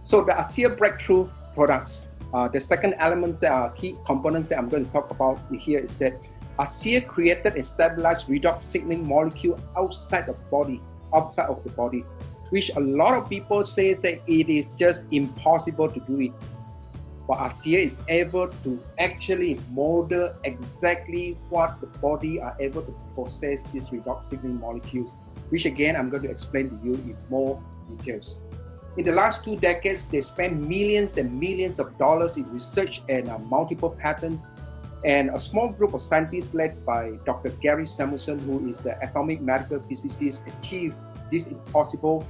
So the ASEA breakthrough products, the second element, key components that I'm going to talk about here is that ASEA created a stabilized redox signaling molecule outside of the body, which a lot of people say that it is just impossible to do it. But ASEA is able to actually model exactly what the body are able to process these redox signaling molecules, which again, I'm going to explain to you in more details. In the last 2 decades, they spent millions and millions of dollars in research and multiple patents. And a small group of scientists led by Dr. Gary Samuelson, who is the atomic medical physicist, achieved this impossible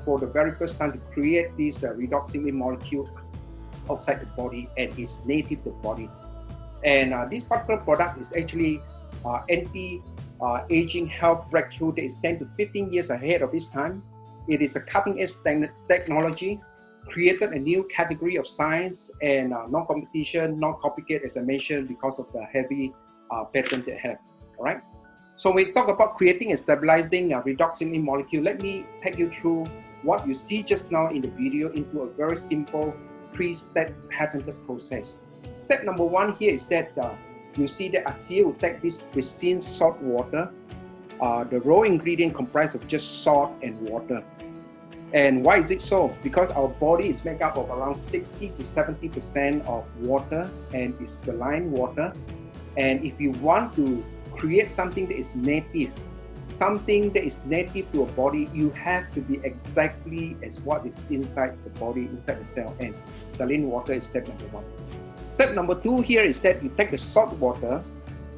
for the very first time to create this redox signaling molecule outside the body and is native to the body. And this particular product is actually anti-aging health breakthrough that is 10 to 15 years ahead of its time. It is a cutting-edge technology, created a new category of science and non-competition, non-copycat, as I mentioned, because of the heavy patent they have. All right. So when we talk about creating and stabilizing a redox signaling molecule, let me take you through what you see just now in the video into a very simple 3-step patented process. Step number 1 here is that you see that ASEA will take this pristine salt water. The raw ingredient comprised of just salt and water. And why is it so? Because our body is made up of around 60 to 70% of water, and it's saline water. And if you want to create something that is native to a body, you have to be exactly as what is inside the body, inside the cell. And saline water is step number 1. Step number 2 here is that you take the salt water.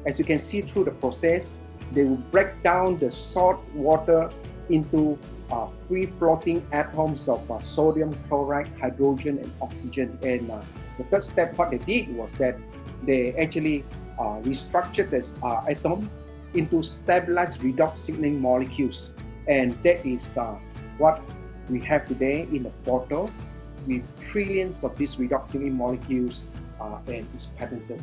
As you can see through the process, they will break down the salt water into free floating atoms of sodium, chloride, hydrogen, and oxygen. And the third step, what they did was that they actually restructured this atom into stabilized redox signaling molecules. And that is what we have today in a bottle with trillions of these redox signaling molecules, and is patented.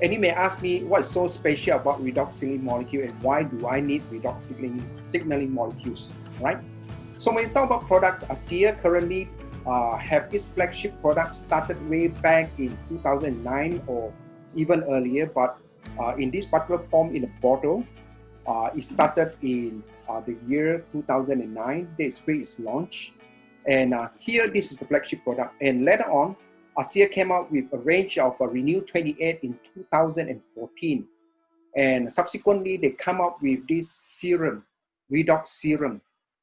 And you may ask me, what's so special about redox signaling molecule and why do I need redox signaling molecules, right? So when you talk about products, ASEA currently have its flagship product started way back in 2009 or even earlier, but in this particular form in a bottle, it started in the year 2009. This is where it's launched. And here, this is the flagship product. And later on, ASEA came out with a range of Renew 28 in 2014. And subsequently, they come up with this serum, redox serum,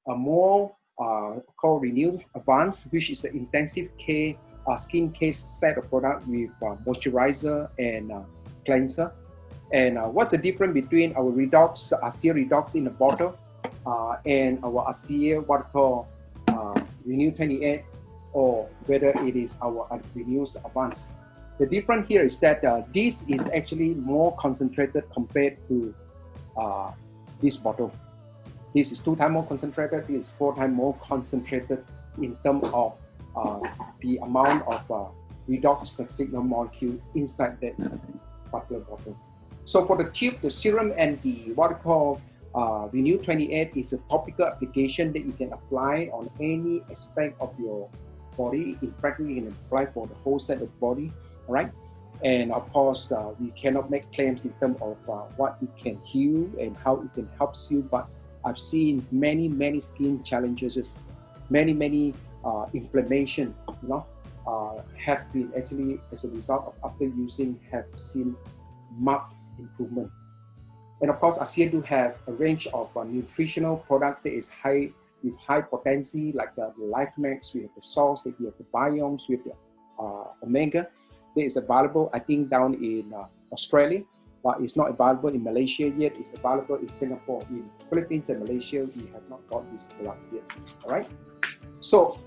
a more called Renew Advanced, which is an intensive care, skin care set of product with moisturizer and cleanser. And what's the difference between our redox, ASEA redox in a bottle, and our ASEA what we call Renew 28, or whether it is our Renew Advanced? The difference here is that this is actually more concentrated compared to this bottle. This is 2 times more concentrated, this is 4 times more concentrated in terms of the amount of redox signal molecule inside that particular bottle. So for the tube, the serum, and the what we call Renew 28 is a topical application that you can apply on any aspect of your body. In practically, you can apply for the whole set of body, right? And of course, we cannot make claims in terms of what it can heal and how it can help you, but I've seen many skin challenges, many inflammation, have been actually as a result of after using have seen marked improvement. And of course, ASEA do have a range of nutritional products that is with high potency, like the Life Max, we have the salts, we have the biomes, we have the omega. That is available, I think, down in Australia, but it's not available in Malaysia yet. It's available in Singapore. In Philippines and Malaysia, we have not got these products yet. All right. So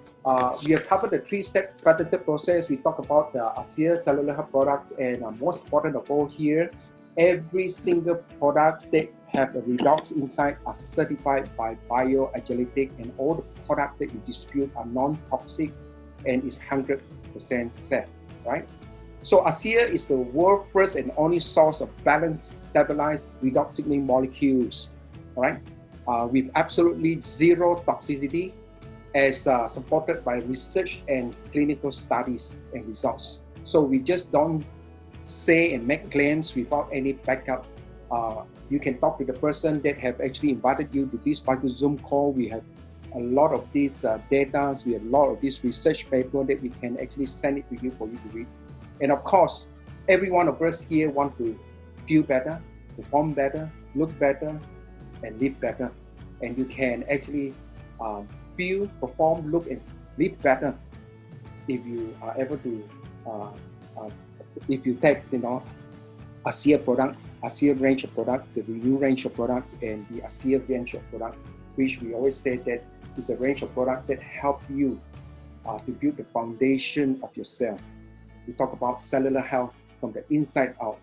we have covered the 3-step patented process. We talk about the ASEA cellular health products, and most important of all here, every single product that have a redox inside are certified by BioAgilytech, and all the products that you distribute are non-toxic and is 100% safe, right? So ASEA is the world's first and only source of balanced, stabilized redox signaling molecules, all right? With absolutely zero toxicity as supported by research and clinical studies and results. So we just don't say and make claims without any backup. You can talk to the person that have actually invited you to this particular Zoom call. We have a lot of these data, we have a lot of this research paper that we can actually send it to you for you to read. And of course, every one of us here want to feel better, perform better, look better, and live better. And you can actually feel, perform, look, and live better if you are able to, if you take, ASEA products, ASEA range of products, the Renew range of products, and the ASEA range of products, which we always say that is a range of products that help you to build the foundation of your cell. We talk about cellular health from the inside out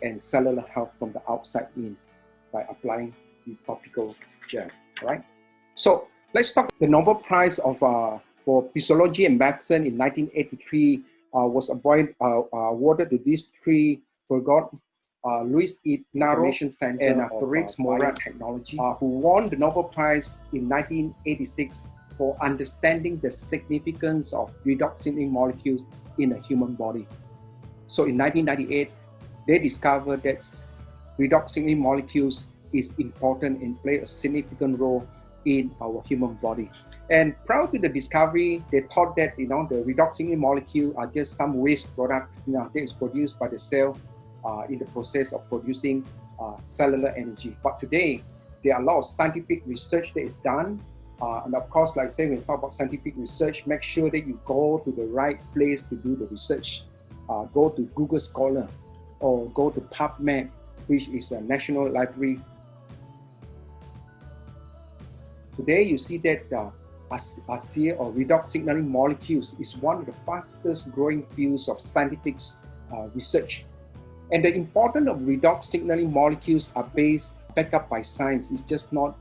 and cellular health from the outside in by applying the topical gel, right? So let's talk. The Nobel Prize for Physiology and Medicine in 1983 was awarded to these three forgotten Luis Information Center and Felix Mora Technology, who won the Nobel Prize in 1986 for understanding the significance of redox signaling molecules in the human body. So in 1998, they discovered that redox signaling molecules is important and play a significant role in our human body. And prior to the discovery, they thought that the redox signaling molecule are just some waste products that is produced by the cell in the process of producing cellular energy. But today, there are a lot of scientific research that is done. And of course, like I say, when we talk about scientific research, make sure that you go to the right place to do the research. Go to Google Scholar or go to PubMed, which is a national library. Today, you see that ASEA or redox signaling molecules is one of the fastest growing fields of scientific research. And the importance of redox signaling molecules are backed up by science. It's just not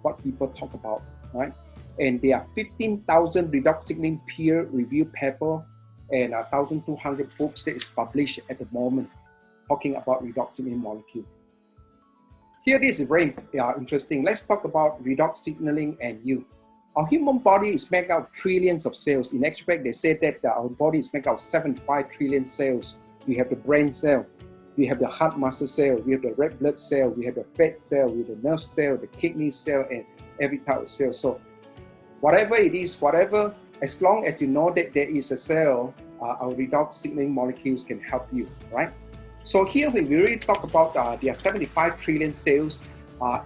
what people talk about, right? And there are 15,000 redox signaling peer-reviewed papers and 1,200 books that is published at the moment talking about redox signaling molecule. Here, this is very interesting. Let's talk about redox signaling and you. Our human body is made out of trillions of cells. In actual fact, they say that our body is made out of 75 trillion cells. We have the brain cell, we have the heart muscle cell, we have the red blood cell, we have the fat cell, we have the nerve cell, the kidney cell, and every type of cell. So whatever it is, as long as you know that there is a cell, our redox signaling molecules can help you, right? So here when we really talk about there are 75 trillion cells,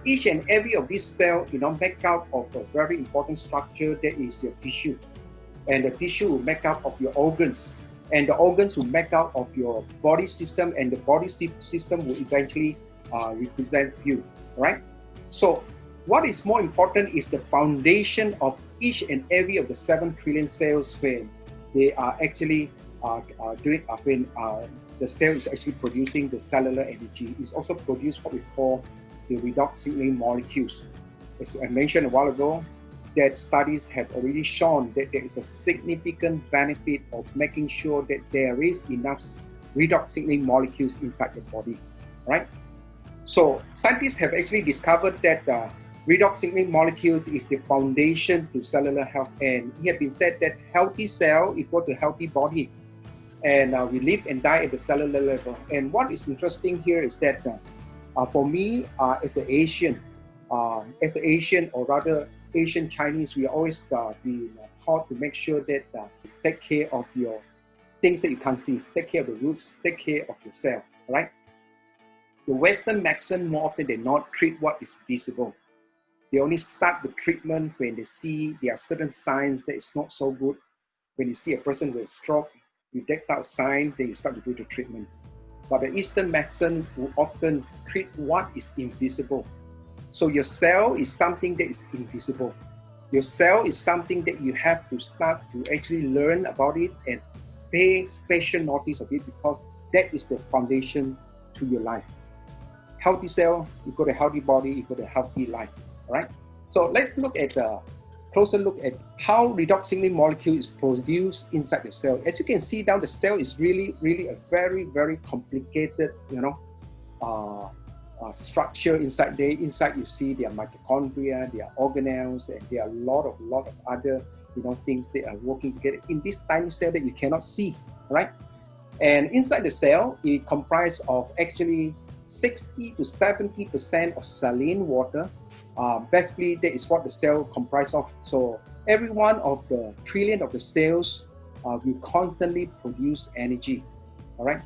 each and every of these cells, make up of a very important structure that is your tissue. And the tissue will make up of your organs. And the organs will make out of your body system, and the body system will eventually represent you, right? So what is more important is the foundation of each and every of the 7 trillion cells when they are actually when the cell is actually producing the cellular energy. It's also produced what we call the redox signaling molecules. As I mentioned a while ago, that studies have already shown that there is a significant benefit of making sure that there is enough redox signaling molecules inside the body, right? So scientists have actually discovered that redox signaling molecules is the foundation to cellular health, and it has been said that healthy cell equal to healthy body, and we live and die at the cellular level. And what is interesting here is that for me, as an Asian, or rather Asian Chinese, we are always been taught to make sure that take care of your things that you can't see, take care of the roots, take care of your cell, right? The Western medicine more often than not treat what is visible. They only start the treatment when they see there are certain signs that it's not so good. When you see a person with a stroke, you detect out signs, then you start to do the treatment. But the Eastern medicine will often treat what is invisible. So your cell is something that is invisible. Your cell is something that you have to start to actually learn about it and pay special notice of it, because that is the foundation to your life. Healthy cell, you got a healthy body, you got a healthy life, all right? So let's look at a closer look at how redox signaling molecule is produced inside the cell. As you can see down, the cell is really a very complicated, structure inside there. Inside you see their mitochondria, their organelles, and there are a lot of other things that are working together in this tiny cell that you cannot see, right? And inside the cell, it comprises of actually 60 to 70% of saline water. Basically, that is what the cell comprises of. So every one of the trillion of the cells will constantly produce energy, all right?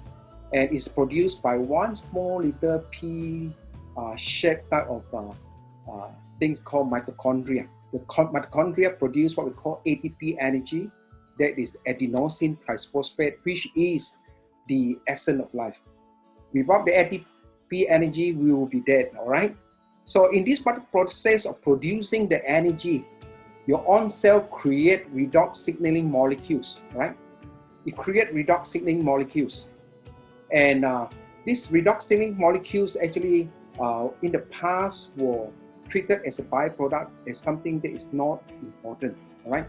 And it's produced by one small little pea-shaped type of things called mitochondria. The mitochondria produce what we call ATP energy, that is adenosine triphosphate, which is the essence of life. Without the ATP energy, we will be dead, all right? So in this process of producing the energy, your own cell create redox signaling molecules, right? It create redox signaling molecules. And these redox signaling molecules actually in the past were treated as a byproduct, as something that is not important, all right?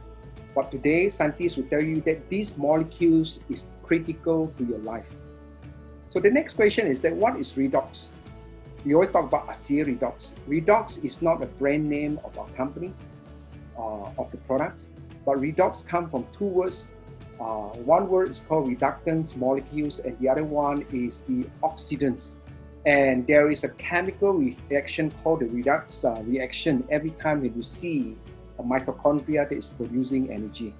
But today, scientists will tell you that these molecules is critical to your life. So the next question is that what is redox? We always talk about ASEA Redox. Redox is not a brand name of our company, of the products, but redox comes from two words. One word is called reductants molecules, and the other one is the oxidants. And there is a chemical reaction called the redox reaction every time when you see a mitochondria that is producing energy.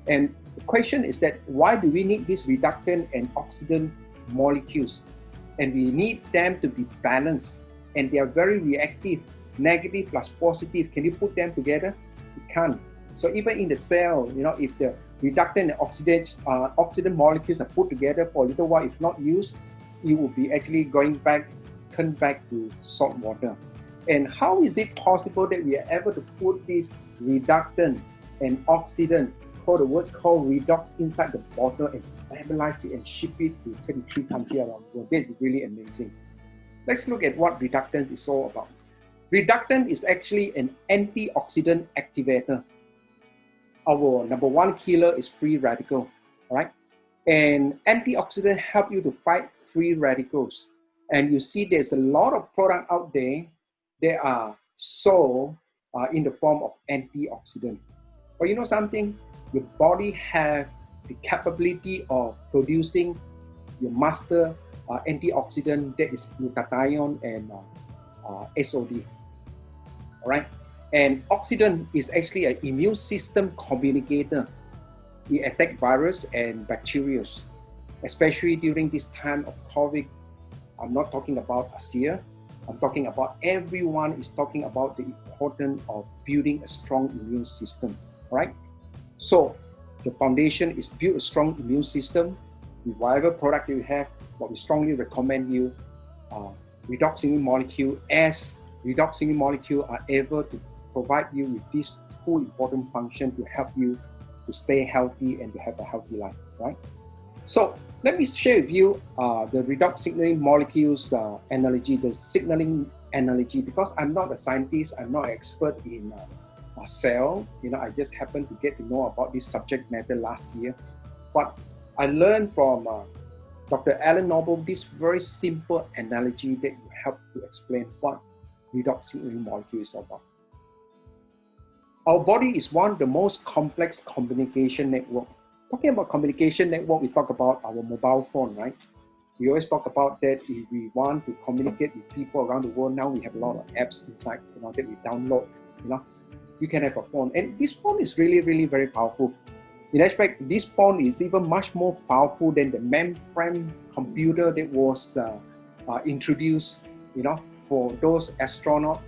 And the question is that why do we need these reductant and oxidant molecules? And we need them to be balanced, and they are very reactive, negative plus positive. Can you put them together? You can't. So even in the cell, if the reductant and oxidant molecules are put together for a little while, if not used, it will be actually turn back to salt water. And how is it possible that we are able to put this reductant and oxidant, for the words called redox, inside the bottle and stabilize it and ship it to 23 countries around the world? This is really amazing. Let's look at what reductant is all about. Reductant is actually an antioxidant activator. Our number one killer is free radical, all right? And antioxidant help you to fight free radicals. And you see there's a lot of product out there that are sold in the form of antioxidant. But you know something? Your body have the capability of producing your master antioxidant, that is glutathione and SOD, all right? And oxidant is actually an immune system communicator. It attacks virus and bacteria, especially during this time of COVID. I'm not talking about ASEA. I'm talking about everyone is talking about the importance of building a strong immune system, right? So the foundation is build a strong immune system with whatever product you have, but we strongly recommend you redox signaling molecule, as redox signaling molecule are able to provide you with these two important functions to help you to stay healthy and to have a healthy life, right? So let me share with you the redox signaling molecules analogy, the signaling analogy, because I'm not a scientist, I'm not an expert in cell. I just happened to get to know about this subject matter last year. But I learned from Dr. Alan Noble this very simple analogy that will help to explain what redox signaling molecule is about. Our body is one of the most complex communication network. Talking about communication network, we talk about our mobile phone, right? We always talk about that if we want to communicate with people around the world. Now we have a lot of apps inside, that we download. You can have a phone, and this phone is really, really very powerful. In fact, this phone is even much more powerful than the mainframe computer that was introduced, for those astronauts,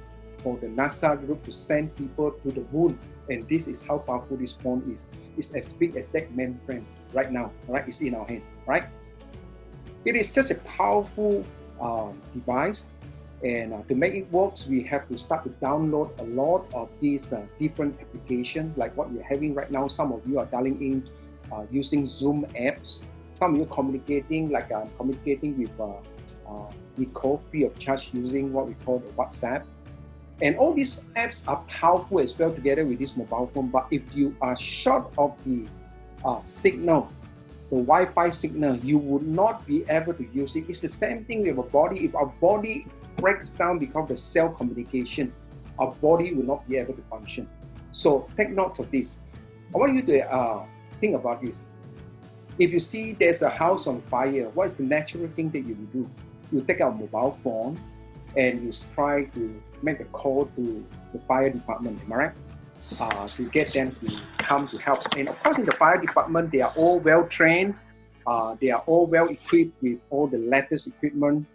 for the NASA group to send people to the moon. And this is how powerful this phone is. It's as big as that mainframe right now, right? It's in our hand, right? It is such a powerful device. And to make it work, we have to start to download a lot of these different applications, like what we're having right now. Some of you are dialing in using Zoom apps. Some of you communicating, like I'm communicating with Nicole free of charge using what we call the WhatsApp. And all these apps are powerful as well together with this mobile phone. But if you are short of the signal, the Wi-Fi signal, you would not be able to use it. It's the same thing with our body. If our body breaks down because of the cell communication, our body will not be able to function. So take note of this. I want you to think about this. If you see there's a house on fire, what is the natural thing that you will do? You take out a mobile phone and you try to make a call to the fire department, am I right? To get them to come to help. And of course, in the fire department, they are all well trained. They are all well equipped with all the latest equipment,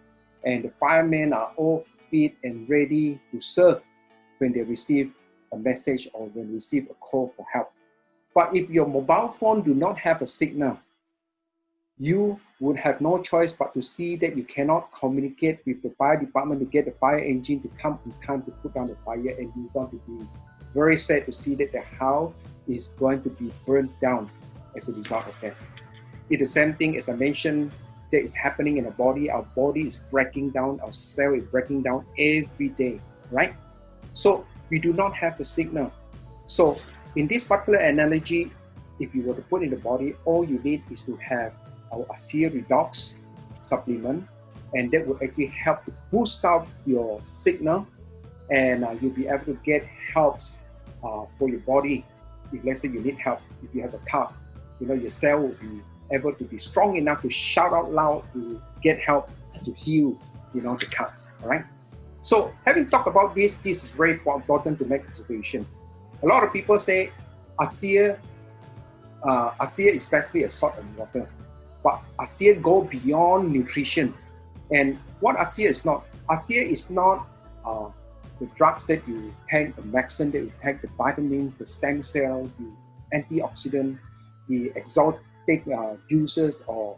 and the firemen are all fit and ready to serve when they receive a message or when they receive a call for help. But if your mobile phone do not have a signal, you would have no choice but to see that you cannot communicate with the fire department to get the fire engine to come in time to put down the fire, and you're going to be very sad to see that the house is going to be burned down as a result of that. It's the same thing as I mentioned that is happening in the body. Our body is breaking down, our cell is breaking down every day, right? So we do not have a signal. So in this particular analogy, if you were to put in the body, all you need is to have our ASEA Redox supplement, and that will actually help to boost up your signal, and you'll be able to get helps for your body. If let's say you need help, if you have a cut, your cell will be able to be strong enough to shout out loud to get help to heal, the cuts. All right. So having talked about this is very important to make observation. A lot of people say ASEA is basically a salt and water, but ASEA go beyond nutrition. And what ASEA is not the drugs that you take, the medicine that you take, the vitamins, the stem cell, the antioxidant, the exotic juices or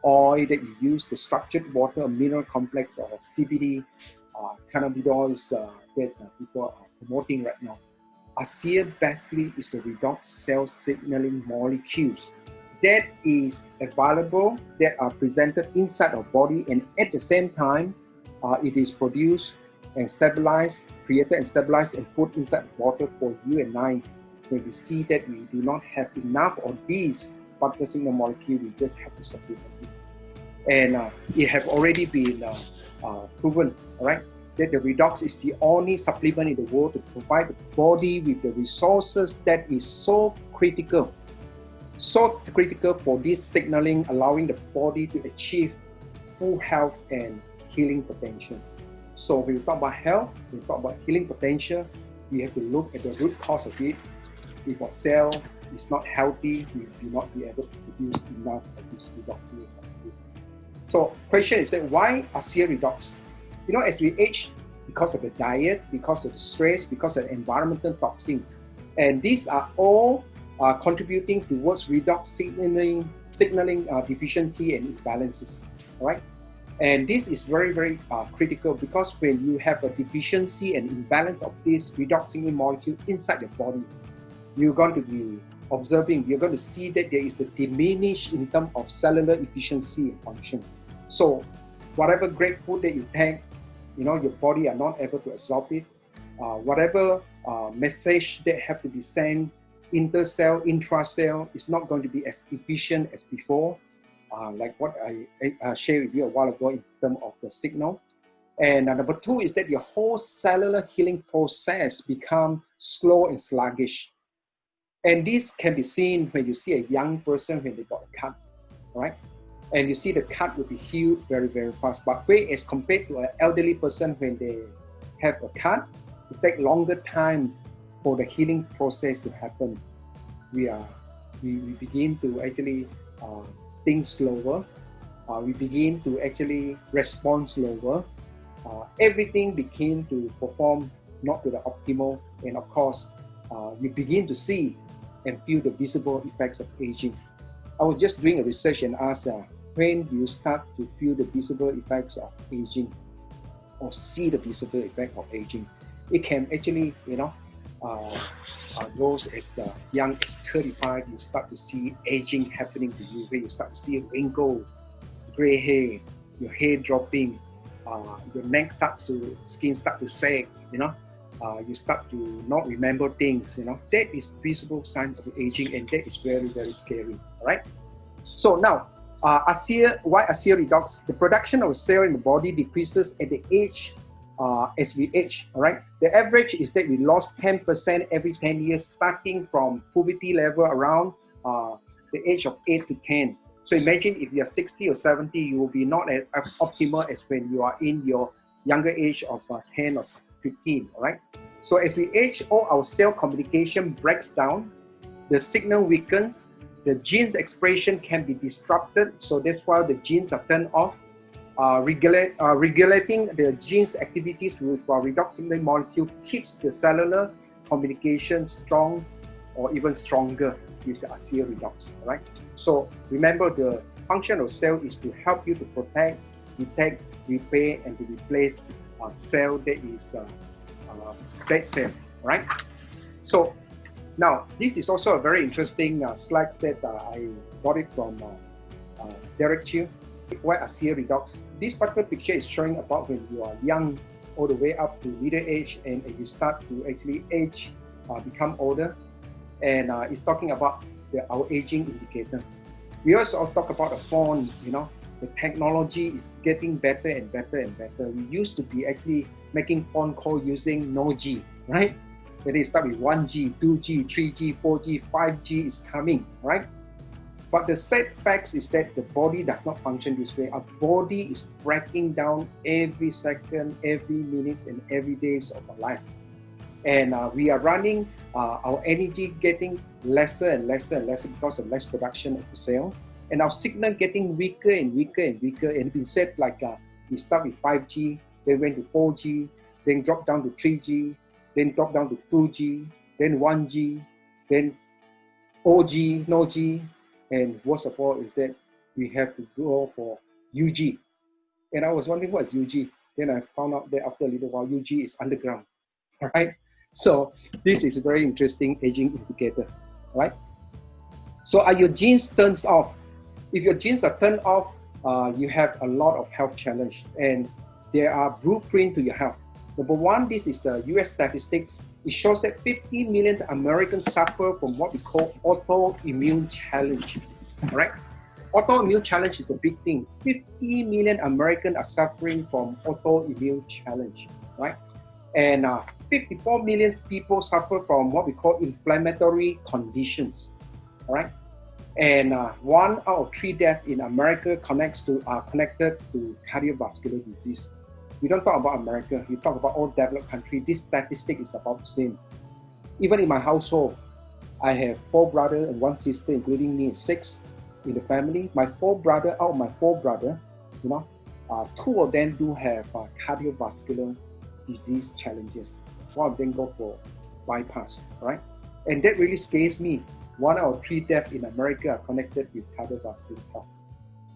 oil that you use, the structured water, mineral complex, or CBD, cannabinoids that people are promoting right now. ASEA basically is a redox cell signaling molecules that is available, that are presented inside our body, and at the same time, it is produced and stabilized, created and stabilized and put inside water for you and I. When we see that we do not have enough of these particular signal molecule, we just have to supplement it. And it have already been proven, all right, that the Redox is the only supplement in the world to provide the body with the resources that is so critical for this signaling, allowing the body to achieve full health and healing potential. So when we talk about health, we talk about healing potential, we have to look at the root cause of it. If our cell is not healthy, we will not be able to produce enough of this redox. So question is that why ASEA Redox? As we age, because of the diet, because of the stress, because of the environmental toxin, and these are all contributing towards redox signaling deficiency and imbalances, all right? And this is very, very critical, because when you have a deficiency and imbalance of this redox signaling molecule inside the body, you're going to be observing, you're going to see that there is a diminish in terms of cellular efficiency and function. So whatever great food that you take, your body are not able to absorb it. Whatever message that have to be sent intercell, intracell is not going to be as efficient as before, like what I shared with you a while ago in terms of the signal. And number two is that your whole cellular healing process become slow and sluggish. And this can be seen when you see a young person when they got a cut, right? And you see the cut will be healed very, very fast. But as compared to an elderly person, when they have a cut, it takes longer time for the healing process to happen. We begin to actually think slower. We begin to actually respond slower. Everything begin to perform not to the optimal. And of course, you begin to see and feel the visible effects of aging. I was just doing a research and asked, when do you start to feel the visible effects of aging or see the visible effect of aging? It can actually, goes as young as 35, you start to see aging happening to you, where you start to see wrinkles, gray hair, your hair dropping, your neck skin start to sag, you start to not remember things, that is visible sign of aging, and that is very, very scary, all right? So now, why ASEA redox? The production of cell in the body decreases at the age as we age, all right? The average is that we lost 10% every 10 years, starting from puberty level around the age of 8 to 10. So imagine if you're 60 or 70, you will be not as optimal as when you are in your younger age of 10 or 15, all right? So as we age, all our cell communication breaks down, the signal weakens, the gene's expression can be disrupted, so that's why the genes are turned off. Regulating the gene's activities with redox signaling molecule keeps the cellular communication strong or even stronger with the ASEA redox, right? So remember, the function of cell is to help you to protect, detect, repair, and to replace a cell that is dead cell, right? So now, this is also a very interesting slide that I got it from Derek Chiu. Why ASEA redox? This particular picture is showing about when you are young, all the way up to middle age, and as you start to actually age, become older, and it's talking about our aging indicator. We also talk about the phone. You know, the technology is getting better and better and better. We used to be actually making phone call using no G, right? Then they start with 1G, 2G, 3G, 4G, 5G is coming, right? But the sad fact is that the body does not function this way. Our body is breaking down every second, every minute, and every days of our life. And we are running our energy getting lesser and lesser and lesser because of less production of the cell. And our signal getting weaker and weaker and weaker. And it's been said like we start with 5G, then went to 4G, then dropped down to 3G, then drop down to 2G, then 1G, then OG, no G, and worst of all is that we have to go for UG. And I was wondering what is UG. Then I found out that after a little while, UG is underground, all right? So this is a very interesting aging indicator, right? So are your genes turned off? If your genes are turned off, you have a lot of health challenge, and there are blueprint to your health. Number one, this is the US statistics. It shows that 50 million Americans suffer from what we call autoimmune challenge, right? Autoimmune challenge is a big thing. 50 million Americans are suffering from autoimmune challenge, right? And 54 million people suffer from what we call inflammatory conditions, all right? And 1 out of 3 deaths in America are connected to cardiovascular disease. We don't talk about America, we talk about all developed countries. This statistic is about the same. Even in my household, I have 4 brothers and 1 sister, including me, 6 in the family. Out of my 4 brothers, 2 of them do have cardiovascular disease challenges. 1 of them go for bypass, right? And that really scares me. 1 out of 3 deaths in America are connected with cardiovascular health.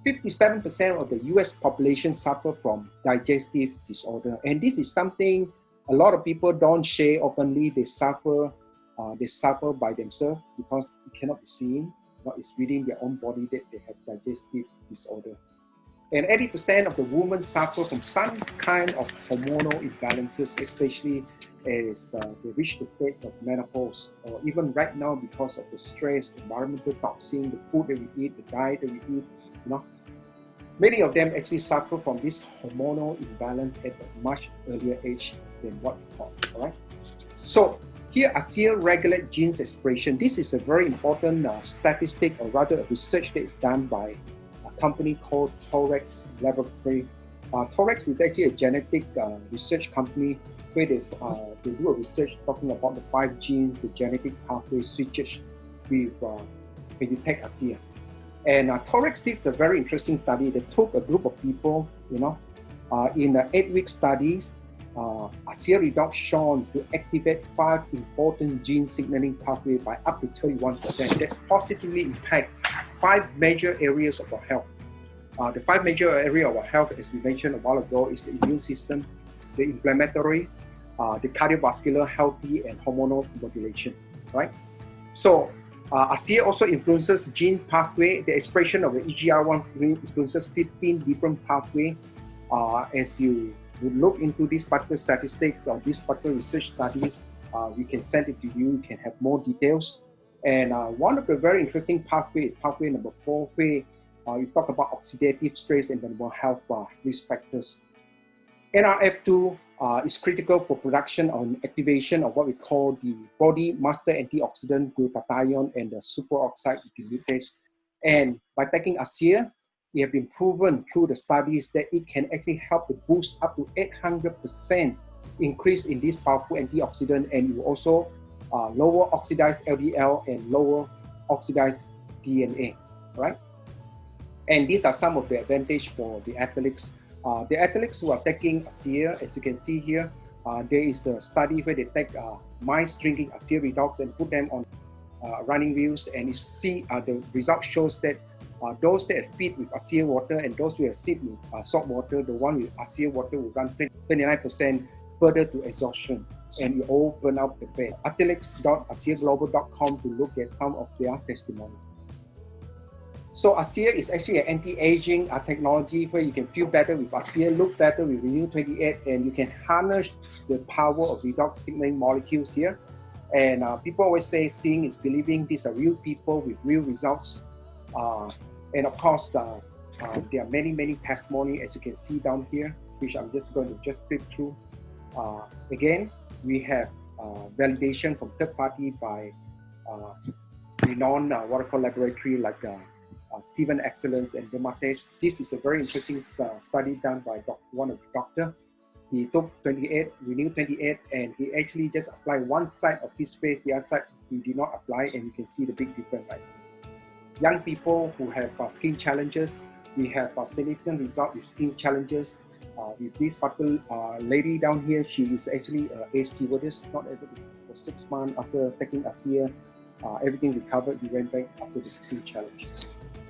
57% of the US population suffer from digestive disorder. And this is something a lot of people don't share openly. They suffer by themselves because it cannot be seen. It's within their own body that they have digestive disorder. And 80% of the women suffer from some kind of hormonal imbalances, especially as they reach the stage of menopause, or even right now because of the stress, environmental toxin, the food that we eat, the diet that we eat, Many of them actually suffer from this hormonal imbalance at a much earlier age than what we thought, all right? So here, ASEA regulate genes expression. This is a very important statistic, or rather a research that is done by a company called Thorax Laboratory. Thorax is actually a genetic research company where they do a research talking about the 5 genes, the genetic pathway switches with when you take ASEA. And Thorax did a very interesting study. They took a group of people, in an 8-week studies, ASEA redox shown to activate 5 important gene signaling pathways by up to 31%. That positively impact 5 major areas of our health. The 5 major areas of our health, as we mentioned a while ago, is the immune system, the inflammatory, the cardiovascular, healthy, and hormonal modulation, right? So ASEA also influences gene pathway. The expression of the EGR1 influences 15 different pathways. As you would look into these particular statistics or these particular research studies, we can send it to you. You can have more details. And one of the very interesting pathway, pathway number 4, where you talk about oxidative stress and mental health risk factors. NRF2 is critical for production and activation of what we call the body master antioxidant glutathione and the superoxide dismutase. And by taking ASEA, it has been proven through the studies that it can actually help to boost up to 800% increase in this powerful antioxidant, and it will also lower oxidized LDL and lower oxidized DNA, right? And these are some of the advantages for the athletes. The athletes who are taking ASEA, as you can see here, there is a study where they take mice drinking ASEA Redox and put them on running wheels, and you see the result shows that those that feed with ASEA water and those who have feed with salt water, the one with ASEA water will run 29% further to exhaustion, and you all burn out the fat. Athletics.aseaglobal.com to look at some of their testimony. So ASEA is actually an anti-aging technology where you can feel better with ASEA, look better with Renew 28, and you can harness the power of redox signaling molecules here. And people always say seeing is believing. These are real people with real results. And of course, there are many testimonies, as you can see down here, which I'm just going to flip through. Again, we have validation from third party by renowned waterfall laboratory like Stephen Excellence and Demates. This is a very interesting study done by one of the doctor. He took 28, Renew 28, and he actually just applied one side of his face, the other side he did not apply, and you can see the big difference. Right? Young people who have skin challenges, we have significant result with skin challenges. With this particular lady down here, she is actually a stewardess, not able to, for 6 months after taking ASEA, everything recovered, he went back after the skin challenge.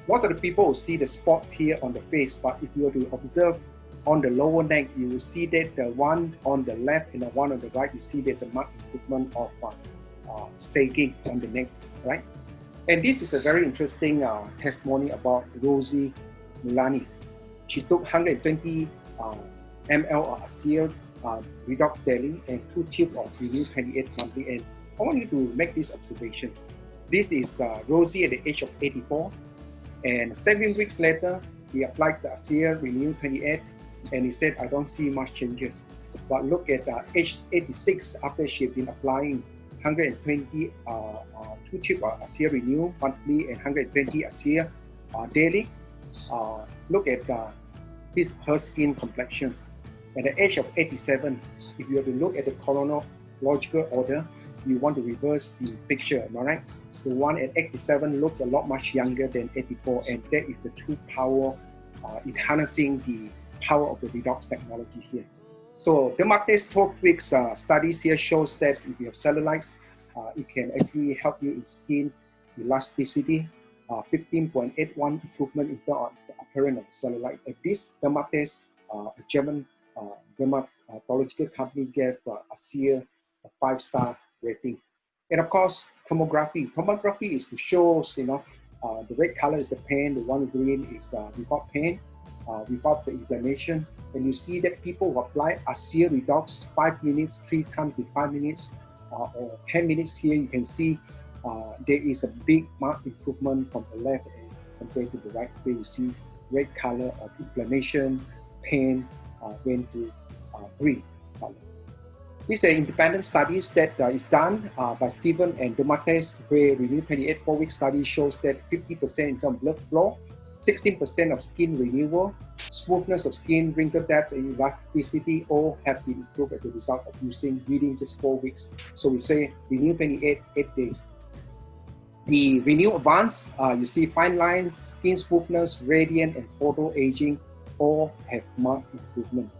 Most of the people will see the spots here on the face, but if you were to observe on the lower neck, you will see that the one on the left and the one on the right, you see there's a marked improvement of sagging on the neck, right? And this is a very interesting testimony about Rosie Milani. She took 120 ml of ASEA Redox daily and 2 tubes of Renew 28 monthly. And I want you to make this observation. This is Rosie at the age of 84. And 7 weeks later, he applied the ASEA Renew 28, and he said, I don't see much changes. But look at age 86, after she had been applying 120 2 tubes of ASEA Renew monthly and 120 ASEA daily. Look at her skin complexion. At the age of 87, if you have to look at the chronological order, you want to reverse the picture, am I right? The one at 87 looks a lot much younger than 84, and that is the true power in harnessing the power of the redox technology here. So the Demates 12 weeks studies here shows that if you have cellulites, it can actually help you in skin elasticity, 15.81 improvement in terms of the appearance of cellulite. And this Demates, a German dermatological company, gave ASEA a 5-star rating. And of course, tomography. Tomography is to show, the red color is the pain, the one green is without pain, without the inflammation. And you see that people who apply ASEA Redox 5 minutes, 3 times in 5 minutes, or 10 minutes here, you can see there is a big marked improvement from the left and compared to the right, where you see red color of inflammation, pain, went to green color. These are independent studies that is done by Stephen and Demates, where Renew 28 4-week study shows that 50% in terms of blood flow, 16% of skin renewal, smoothness of skin, wrinkle depth, and elasticity all have been improved as a result of using within just 4 weeks. So we say Renew 28, 8 days. The Renew Advance, you see fine lines, skin smoothness, radiant, and photo aging all have marked improvement.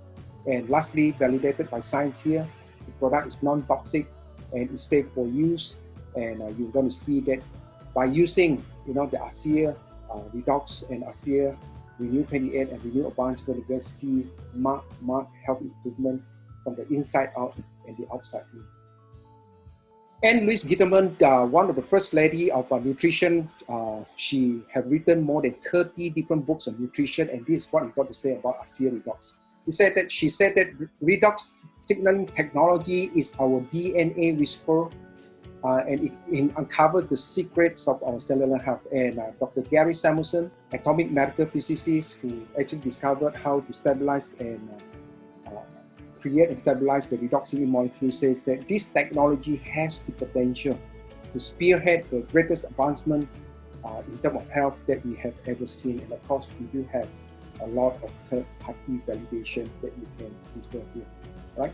And lastly, validated by science here, the product is non-toxic and is safe for use. And you're going to see that by using, the ASEA Redox and ASEA Renew 28 and Renew Advance, you're going to see marked health improvement from the inside out and the outside in. And Louise Gitterman, one of the first lady of nutrition, she have written more than 30 different books on nutrition, and this is what we got to say about ASEA Redox. She said that redox signaling technology is our DNA whisper and it uncovers the secrets of our cellular health. And Dr. Gary Samuelson, atomic medical physicist who actually discovered how to stabilize and create and stabilize the redoximine molecule, says that this technology has the potential to spearhead the greatest advancement in terms of health that we have ever seen. And of course, we do have a lot of third-party validation that you can refer to, right?